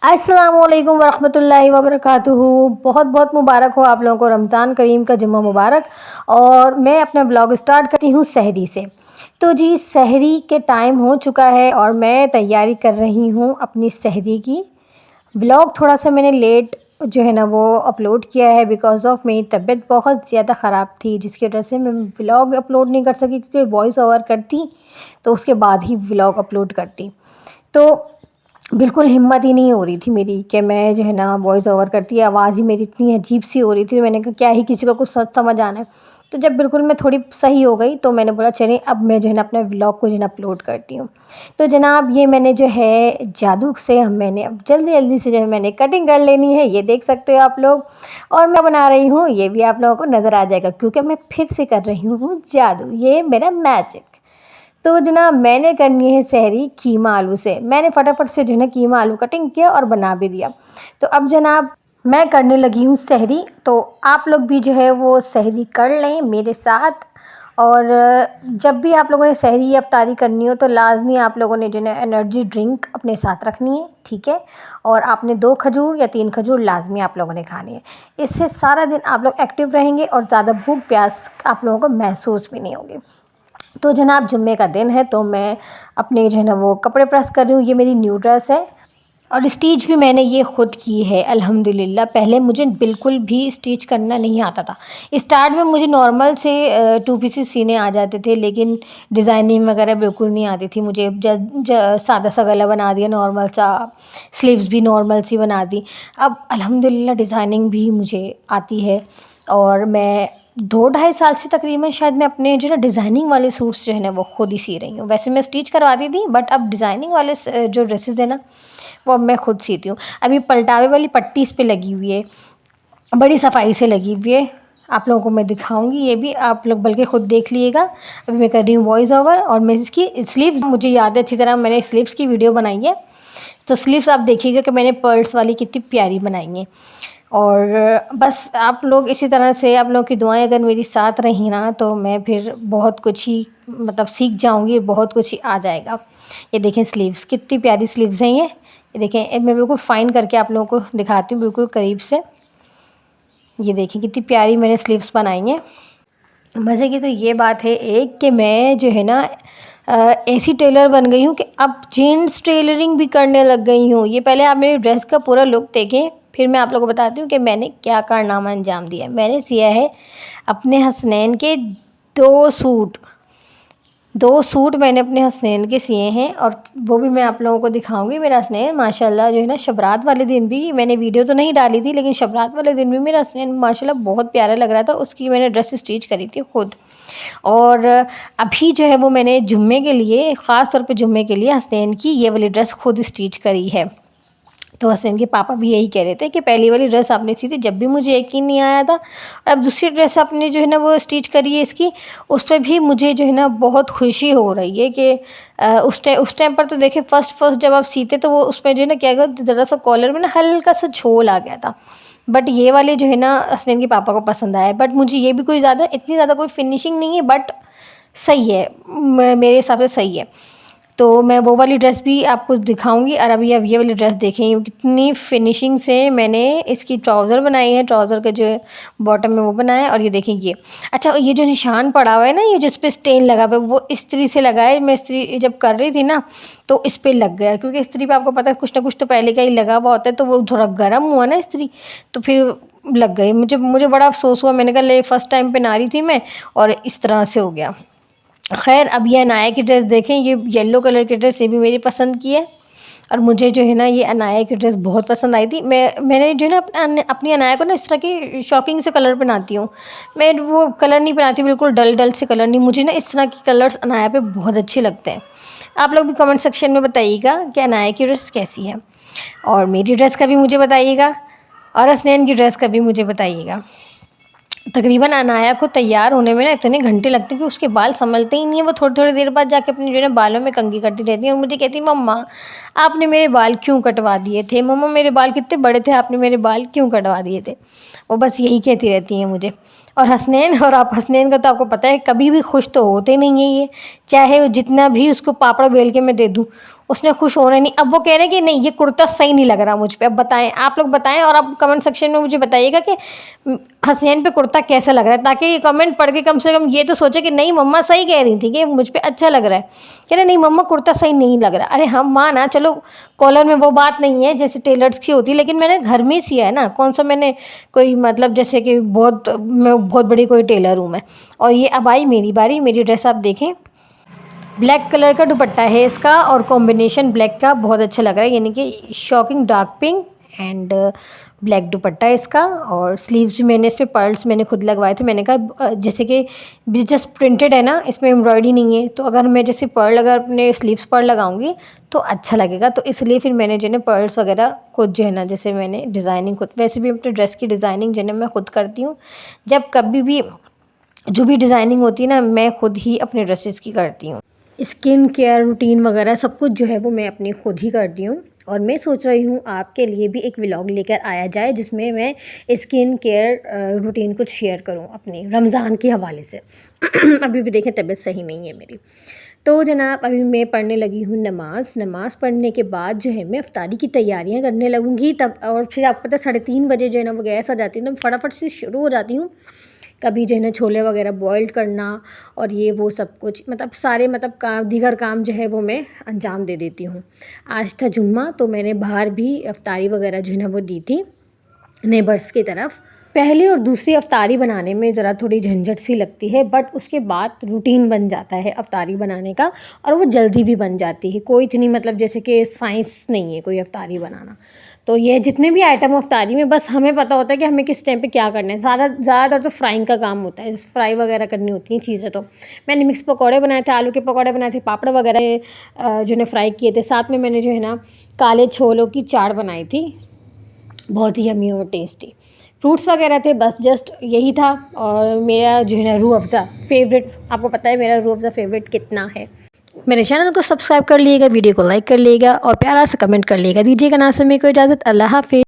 अस्सलामुअलैकुम वरहमतुल्लाहि वबरकातुहू। बहुत बहुत मुबारक हो आप लोगों को रमज़ान करीम का जुम्मा मुबारक। और मैं अपना ब्लॉग स्टार्ट करती हूँ सहरी से। तो जी सहरी के टाइम हो चुका है और मैं तैयारी कर रही हूँ अपनी सहरी की। ब्लॉग थोड़ा सा मैंने लेट जो है ना वो अपलोड किया है बिकॉज़ ऑफ मेरी तबीयत बहुत ज़्यादा ख़राब थी, जिसकी वजह से मैं ब्लॉग अपलोड नहीं कर सकी क्योंकि वॉइस ओवर करती तो उसके बाद ही व्लॉग अपलोड करती। तो बिल्कुल हिम्मत ही नहीं हो रही थी मेरी कि मैं जो है ना वॉइस ओवर करती, आवाज़ ही मेरी इतनी अजीब-सी हो रही थी। मैंने कहा क्या ही किसी को कुछ सच समझ आना है। तो जब बिल्कुल मैं थोड़ी सही हो गई तो मैंने बोला चलिए अब मैं जो है ना अपने व्लॉग को जो है ना अपलोड करती हूँ। तो जनाब ये मैंने जो है जादू से मैंने अब जल्दी-जल्दी से जो है मैंने कटिंग कर लेनी है, ये देख सकते हो आप लोग। और मैं बना रही हूँ ये भी आप लोगों को नज़र आ जाएगा क्योंकि मैं फिर से कर रही हूँ जादू, ये मेरा मैजिक। तो जनाब मैंने करनी है सहरी कीमा आलू से। मैंने फटाफट से जो है ना कीमा आलू कटिंग किया और बना भी दिया। तो अब जनाब मैं करने लगी हूँ सहरी, तो आप लोग भी जो है वो सहरी कर लें मेरे साथ। और जब भी आप लोगों ने सहरी या इफ्तारी करनी हो तो लाज़मी आप लोगों ने जो है ना एनर्जी ड्रिंक अपने साथ रखनी है, ठीक है? और आपने 2 खजूर या 3 खजूर लाज़मी आप लोगों ने खानी है। इससे सारा दिन आप लोग एक्टिव रहेंगे और ज़्यादा भूख प्यास आप लोगों को महसूस भी नहीं होगी। तो जनाब जुम्मे का दिन है तो मैं अपने जो है ना वो कपड़े प्रेस कर रही हूँ। ये मेरी न्यू ड्रेस है और स्टिच भी मैंने ये ख़ुद की है अल्हम्दुलिल्लाह। पहले मुझे बिल्कुल भी स्टिच करना नहीं आता था। स्टार्ट में मुझे नॉर्मल से 2 पीसेस सीने आ जाते थे, लेकिन डिज़ाइनिंग वगैरह बिल्कुल नहीं आती थी मुझे। सादा सा गला बना दिया, नॉर्मल सा, स्लीव्स भी नॉर्मल सी बना दी। अब अल्हम्दुलिल्लाह डिज़ाइनिंग भी मुझे आती है और मैं 2 ढाई साल से तकरीबन शायद मैं अपने जो है ना डिज़ाइनिंग वाले सूट्स जो है ना वो खुद ही सी रही हूँ। वैसे मैं स्टिच करवाती थी बट अब डिज़ाइनिंग वाले जो ड्रेसेस है ना वो अब मैं खुद सीती हूँ। अभी पलटावे वाली पट्टी इस पे लगी हुई है, बड़ी सफाई से लगी हुई है। आप लोगों को मैं दिखाऊंगी, ये भी आप लोग बल्कि खुद देख लीजिएगा। अभी मैं कर रही हूँ वॉइस ओवर और मैं इसकी स्लीव्स मुझे याद है अच्छी तरह, मैंने स्लीव्स की वीडियो बनाई है। तो स्लीव्स आप देखिएगा कि मैंने पर्ल्स वाली कितनी प्यारी बनाई है। और बस आप लोग इसी तरह से, आप लोगों की दुआएं अगर मेरी साथ रही ना तो मैं फिर बहुत कुछ ही मतलब सीख जाऊंगी, बहुत कुछ ही आ जाएगा। ये देखें स्लीव्स कितनी प्यारी स्लीव्स हैं ये देखें। मैं बिल्कुल फ़ाइन करके आप लोगों को दिखाती हूँ बिल्कुल करीब से। ये देखें कितनी प्यारी मैंने स्लीव्स बनाई हैं। मज़े की तो ये बात है एक कि मैं जो है ना ऐसी टेलर बन गई हूँ कि अब जेंट्स टेलरिंग भी करने लग गई हूँ। ये पहले आप मेरी ड्रेस का पूरा लुक देखें, फिर मैं आप लोगों को बताती हूँ कि मैंने क्या कारनामा अंजाम दिया है। मैंने सिया है अपने हसनैन के 2 सूट। 2 सूट मैंने अपने हसनैन के सिए हैं और वो भी मैं आप लोगों को दिखाऊंगी। मेरा हसनैन माशाल्लाह जो है ना शबरात वाले दिन भी, मैंने वीडियो तो नहीं डाली थी लेकिन शबरात वाले दिन भी मेरा हसनैन माशाल्लाह बहुत प्यारा लग रहा था। उसकी मैंने ड्रेस स्टिच करी थी खुद। और अभी जो है वो मैंने जुम्मे के लिए, ख़ास तौर पे जुम्मे के लिए हसनैन की ये वाली ड्रेस खुद स्टिच करी है। तो हसनैन के पापा भी यही कह रहे थे कि पहली वाली ड्रेस आपने सी थी, जब भी मुझे यकीन नहीं आया था। और अब दूसरी ड्रेस आपने जो है ना वो स्टिच करी है इसकी, उस पर भी मुझे जो है ना बहुत खुशी हो रही है कि उस टाइम पर तो देखिए फ़र्स्ट जब आप सीते तो वो उसमें जो है ना क्या ज़रा सा कॉलर में ना हल्का सा झोल आ गया था। बट ये वाले जो है ना हसनैन के पापा को पसंद आया। बट मुझे ये भी कोई ज़्यादा, इतनी ज़्यादा कोई फिनिशिंग नहीं है बट सही है, मेरे हिसाब से सही है। तो मैं वो वाली ड्रेस भी आपको दिखाऊंगी। और अभी अब ये वाली ड्रेस देखें कितनी फिनिशिंग से मैंने इसकी ट्राउज़र बनाई है। ट्राउज़र का जो बॉटम में वो बनाया है और ये देखें ये, अच्छा ये जो निशान पड़ा हुआ है ना, ये जिस पे स्टेन लगा हुआ है वो इस्त्री से लगा है। मैं इस्त्री जब कर रही थी ना तो इस पर लग गया, क्योंकि इस्त्री पे आपको पता है कुछ ना कुछ तो पहले का ही लगा हुआ होता है। तो वो थोड़ा गर्म हुआ ना इस्त्री, तो फिर लग गई। मुझे बड़ा अफसोस हुआ। मैंने कहा ले फ़र्स्ट टाइम पहना रही थी मैं और इस तरह से हो गया। खैर अब ये अनाया की ड्रेस देखें, ये येलो कलर की ड्रेस ये भी मेरी पसंद की है। और मुझे जो है ना ये अनाया की ड्रेस बहुत पसंद आई थी। मैंने जो है ना अपनी अनाया को ना इस तरह की शॉकिंग से कलर पहनाती हूँ। मैं वो कलर नहीं पहनाती बिल्कुल डल से कलर नहीं, मुझे ना इस तरह के कलर्स अनाया पे बहुत अच्छे लगते हैं। आप लोग भी कमेंट सेक्शन में बताइएगा कि अनाया की ड्रेस कैसी है और मेरी ड्रेस का भी मुझे बताइएगा और हसनैन की ड्रेस का भी मुझे बताइएगा। तकरीबन अनाया को तैयार होने में ना इतने घंटे लगते हैं कि उसके बाल संभलते ही नहीं है। वो थोड़ी देर बाद जाके अपने जो है ना बालों में कंघी करती रहती है और मुझे कहती है मम्मा आपने मेरे बाल क्यों कटवा दिए थे, मम्मा मेरे बाल कितने बड़े थे, आपने मेरे बाल क्यों कटवा दिए थे। वो बस यही कहती रहती हैं मुझे। और हसनैन, और आप हसनैन का तो आपको पता है कभी भी खुश तो होते नहीं है ये, चाहे जितना भी उसको पापड़ बेल के मैं दे दूँ उसने खुश होना नहीं। अब वो कह रहे हैं कि नहीं ये कुर्ता सही नहीं लग रहा मुझ पे। अब बताएं, आप लोग बताएं और आप कमेंट सेक्शन में मुझे बताइएगा कि हसनैन पे कुर्ता कैसा लग रहा है, ताकि ये कमेंट पढ़ के कम से कम ये तो सोचे कि नहीं मम्मा सही कह रही थी कि मुझ पे अच्छा लग रहा है। कह रहे नहीं मम्मा कुर्ता सही नहीं लग रहा। अरे हम माँ ना, चलो कॉलर में वो बात नहीं है जैसे टेलर्स की होती, लेकिन मैंने घर में ही सिया है ना, कौन सा मैंने कोई मतलब जैसे कि मैं बहुत बड़ी कोई टेलर हूँ मैं। और ये अब आई मेरी बारी, मेरी ड्रेस आप देखें। ब्लैक कलर का दुपट्टा है इसका और कॉम्बिनेशन ब्लैक का बहुत अच्छा लग रहा है, यानी कि shocking dark pink and black दुपट्टा है इसका। और स्लीव्स मैंने इस पर पर्ल्स मैंने खुद लगवाए थे। मैंने कहा जैसे कि जस्ट प्रिंटेड है ना, इसमें एम्ब्रॉयडरी नहीं है, तो अगर मैं जैसे पर्ल अगर अपने स्लीव्स पर लगाऊंगी तो अच्छा लगेगा, तो इसलिए फिर मैंने जो है पर्ल्स वगैरह खुद जो है ना, जैसे मैंने डिज़ाइनिंग खुद, वैसे भी अपने ड्रेस की डिज़ाइनिंग जो है ना मैं खुद करती हूँ। जब कभी भी जो भी डिज़ाइनिंग होती है ना, मैं खुद ही अपने ड्रेसेस की करती हूँ। स्किन केयर रूटीन वगैरह सब कुछ जो है वो मैं अपनी खुद ही करती हूँ। और मैं सोच रही हूँ आपके लिए भी एक व्लॉग लेकर आया जाए जिसमें मैं स्किन केयर रूटीन कुछ शेयर करूँ अपने रमज़ान के हवाले से। अभी भी देखें तबीयत सही नहीं है मेरी। तो जनाब अभी मैं पढ़ने लगी हूँ नमाज़ पढ़ने के बाद जो है मैं इफ्तारी की तैयारियाँ करने लगूँगी तब। और फिर आपको पता है 3:30 बजे जो है ना वो गैस आ जाती है, तो फटाफट से शुरू हो जाती हूँ। कभी जो है ना छोले वगैरह बॉईल करना और ये वो सब कुछ, मतलब सारे मतलब काम दीगर काम जो है वो मैं अंजाम दे देती हूँ। आज था जुम्मा, तो मैंने बाहर भी इफ्तारी वगैरह जो है ना वो दी थी नेबर्स की तरफ। पहली और दूसरी अफ्तारी बनाने में ज़रा थोड़ी झंझट सी लगती है, बट उसके बाद रूटीन बन जाता है अफ्तारी बनाने का, और वो जल्दी भी बन जाती है। कोई इतनी मतलब जैसे कि साइंस नहीं है कोई अफ्तारी बनाना। तो ये जितने भी आइटम अफ्तारी में बस हमें पता होता है कि हमें किस टाइम पे क्या करना है। ज़्यादातर तो फ्राइंग का काम होता है, फ्राई वगैरह करनी होती हैं चीज़ें। तो मैंने मिक्स पकौड़े बनाए थे, आलू के पकौड़े बनाए थे, पापड़ वगैरह जो है फ्राई किए थे। साथ में मैंने जो है ना काले छोलों की चाट बनाई थी, बहुत ही यम्मी और टेस्टी। फ्रूट्स वगैरह थे, बस जस्ट यही था। और मेरा जो है ना रूह अफ़ज़ा फेवरेट, आपको पता है मेरा रूह अफ़ज़ा फेवरेट कितना है। मेरे चैनल को सब्सक्राइब कर लीजिएगा, वीडियो को लाइक कर लीजिएगा और प्यारा सा कमेंट कर लीजिएगा। दीजिएगा ना से मेरे को इजाज़त। अल्लाह हाफ़िज़।